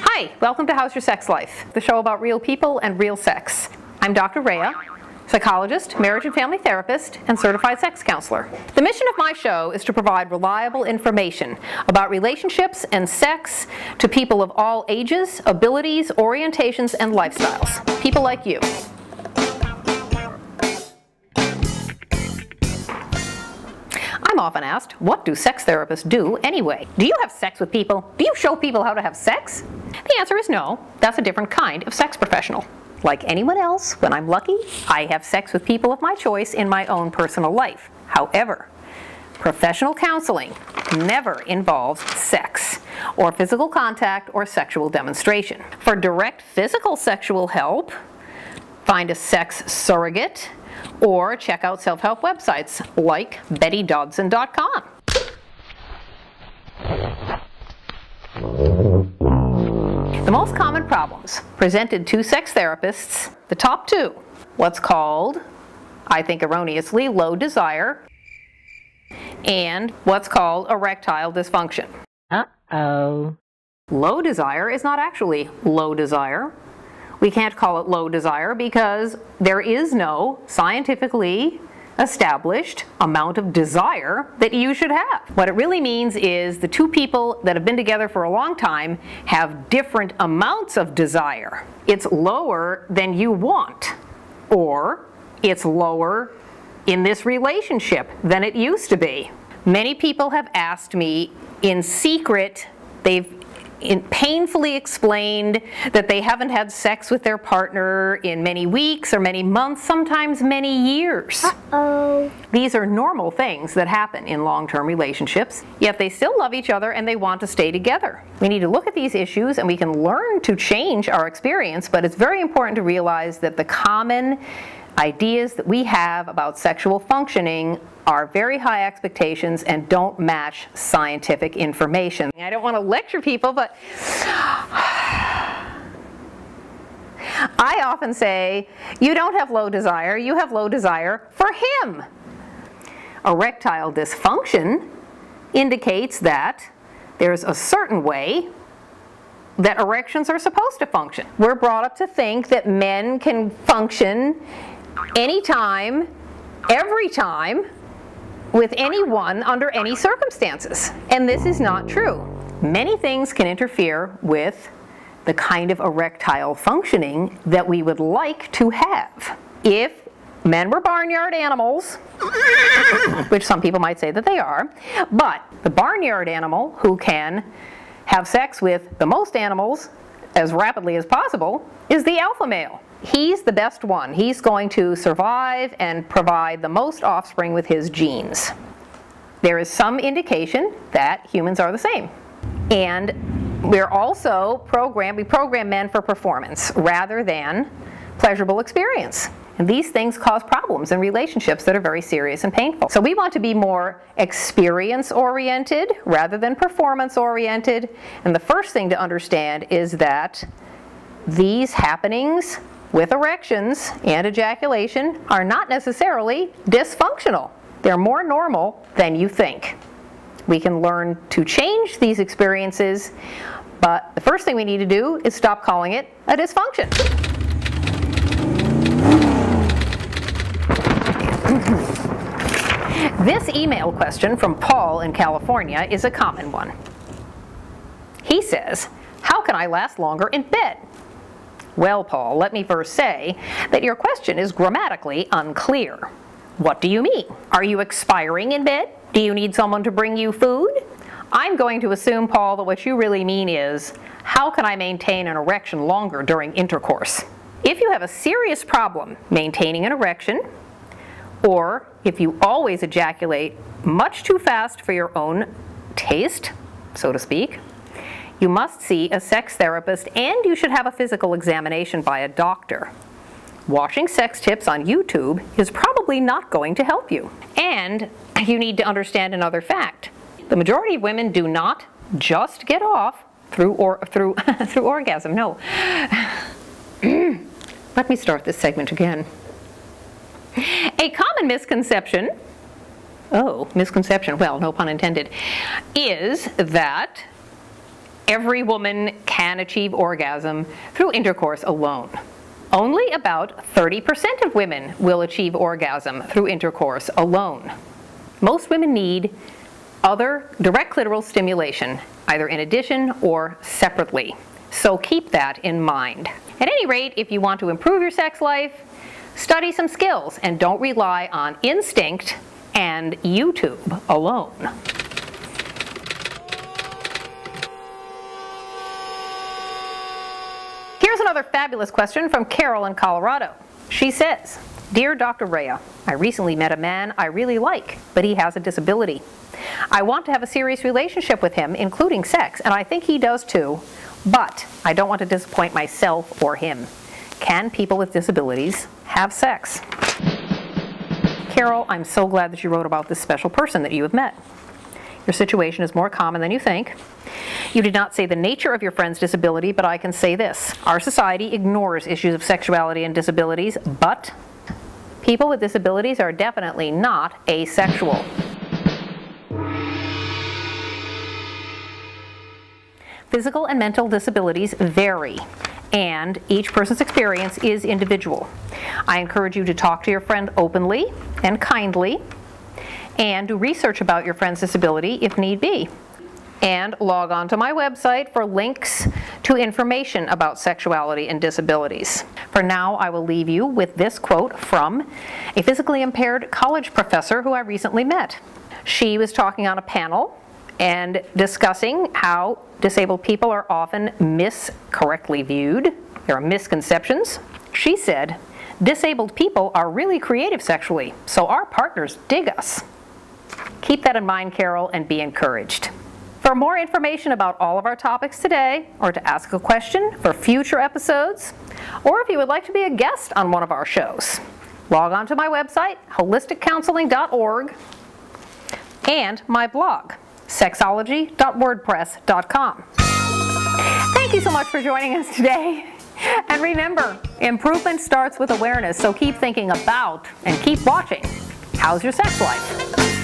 Hi, welcome to How's Your Sex Life, the show about real people and real sex. I'm Dr. Rhea, psychologist, marriage and family therapist, and certified sex counselor. The mission of my show is to provide reliable information about relationships and sex to people of all ages, abilities, orientations, and lifestyles. People like you. I'm often asked, what do sex therapists do anyway? Do you have sex with people? Do you show people how to have sex? The answer is no. That's a different kind of sex professional. Like anyone else, when I'm lucky, I have sex with people of my choice in my own personal life. However, professional counseling never involves sex, or physical contact, or sexual demonstration. For direct physical sexual help, find a sex surrogate, or check out self-help websites like bettydodson.com. The most common problems presented to sex therapists, the top two, what's called, I think erroneously, low desire, and what's called erectile dysfunction. Uh-oh. Low desire is not actually low desire. We can't call it low desire because there is no scientifically established amount of desire that you should have. What it really means is the two people that have been together for a long time have different amounts of desire. It's lower than you want, or it's lower in this relationship than it used to be. Many people have asked me in secret, they've painfully explained that they haven't had sex with their partner in many weeks or many months, sometimes many years. Uh-oh. These are normal things that happen in long-term relationships, yet they still love each other and they want to stay together. We need to look at these issues and we can learn to change our experience, but it's very important to realize that the common ideas that we have about sexual functioning are very high expectations and don't match scientific information. I don't want to lecture people, but I often say, you don't have low desire, you have low desire for him. Erectile dysfunction indicates that there's a certain way that erections are supposed to function. We're brought up to think that men can function anytime, every time, with anyone under any circumstances. And this is not true. Many things can interfere with the kind of erectile functioning that we would like to have. If men were barnyard animals, which some people might say that they are, but the barnyard animal who can have sex with the most animals as rapidly as possible is the alpha male. He's the best one. He's going to survive and provide the most offspring with his genes. There is some indication that humans are the same. And we're also programmed, we program men for performance rather than pleasurable experience. And these things cause problems in relationships that are very serious and painful. So we want to be more experience-oriented rather than performance-oriented. And the first thing to understand is that these happenings with erections and ejaculation are not necessarily dysfunctional. They're more normal than you think. We can learn to change these experiences, but the first thing we need to do is stop calling it a dysfunction. This email question from Paul in California is a common one. He says, how can I last longer in bed? Well, Paul, let me first say that your question is grammatically unclear. What do you mean? Are you expiring in bed? Do you need someone to bring you food? I'm going to assume, Paul, that what you really mean is, how can I maintain an erection longer during intercourse? If you have a serious problem maintaining an erection, or if you always ejaculate much too fast for your own taste, so to speak, you must see a sex therapist and you should have a physical examination by a doctor. Watching sex tips on YouTube is probably not going to help you. And you need to understand another fact. The majority of women do not just get off through orgasm. No. Let me start this segment again. A common misconception, well, no pun intended, is that every woman can achieve orgasm through intercourse alone. Only about 30% of women will achieve orgasm through intercourse alone. Most women need other direct clitoral stimulation, either in addition or separately. So keep that in mind. At any rate, if you want to improve your sex life, study some skills and don't rely on instinct and YouTube alone. Here's another fabulous question from Carol in Colorado. She says, "Dear Dr. Rhea, I recently met a man I really like, but he has a disability. I want to have a serious relationship with him, including sex, and I think he does too, but I don't want to disappoint myself or him. Can people with disabilities have sex?" Carol, I'm so glad that you wrote about this special person that you have met. Your situation is more common than you think. You did not say the nature of your friend's disability, but I can say this. Our society ignores issues of sexuality and disabilities, but people with disabilities are definitely not asexual. Physical and mental disabilities vary, and each person's experience is individual. I encourage you to talk to your friend openly and kindly, and do research about your friend's disability if need be. And log on to my website for links to information about sexuality and disabilities. For now, I will leave you with this quote from a physically impaired college professor who I recently met. She was talking on a panel and discussing how disabled people are often correctly viewed. There are misconceptions. She said, "Disabled people are really creative sexually, so our partners dig us." Keep that in mind, Carol, and be encouraged. For more information about all of our topics today, or to ask a question for future episodes, or if you would like to be a guest on one of our shows, log on to my website, holisticcounseling.org, and my blog, sexology.wordpress.com. Thank you so much for joining us today. And remember, improvement starts with awareness, so keep thinking about and keep watching. How's your sex life?